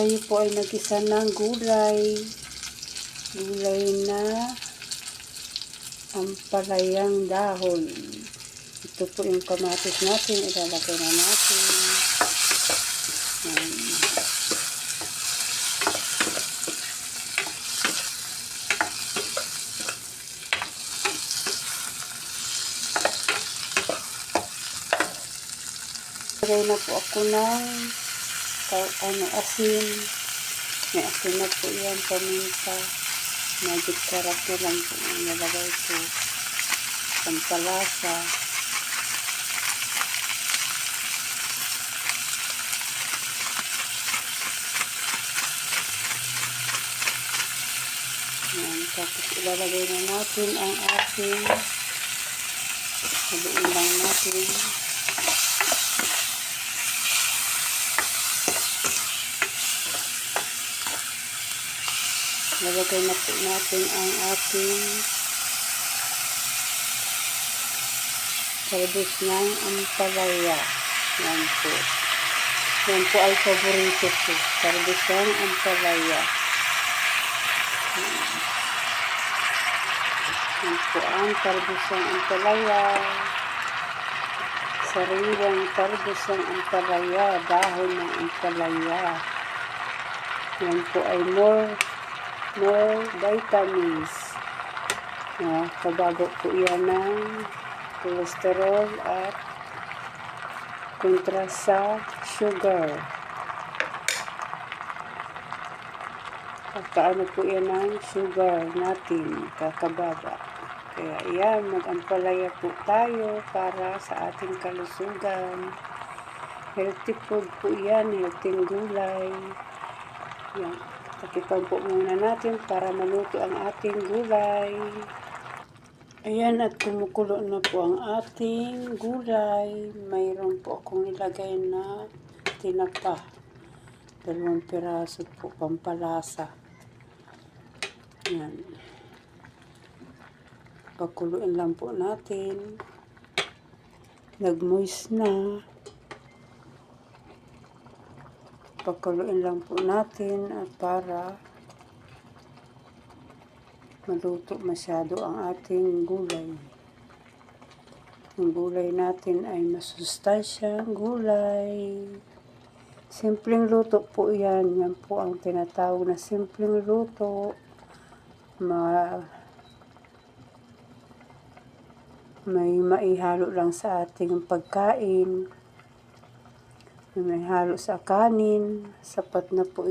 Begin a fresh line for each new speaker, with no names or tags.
Tayo po ay nag-isa ng gulay. Gulay na ampalayang dahon. Ito po yung kamatis natin. Ilalagay na natin. Yan. Lagay na po ako ng asin. May asin na po yan, paminta. Magic sarap na lang po ang nalagay ko. Pampalasa. Yan. Tapos ilalagay na natin ang ating haluin lang natin. Lalagay na po natin ang ating talbos ng ampalaya. Yan po. Yan po ay paborito ko. Talbos ng ampalaya. Yan po ang talbos ng ampalaya. Sariwang talbos ng ampalaya. Dahon ng ampalaya. Yan po ay more vitamins. Kabago po yan ng cholesterol at kontra sa sugar. Pagkaano po yan ng sugar natin, kakababa. Kaya yan, mag-ampalaya po tayo para sa ating kalusugan. Healthy food po yan, healthy gulay. Yan. Takipan po muna natin para maluto ang ating gulay. Ayan, at kumukulo na po ang ating gulay. Mayroon po akong ilagay na tinapa. 2 piraso po, pampalasa. Ayan. Pakuluin lang po natin. Nag-moist na. Pakuluin lang po natin at para maluto masyado ang ating gulay. Ang gulay natin ay masustansyang gulay. Simpleng luto po yan. Yan po ang tinatawag na simpleng luto. May maihalo lang sa ating pagkain. May halo sa kanin, sapat na po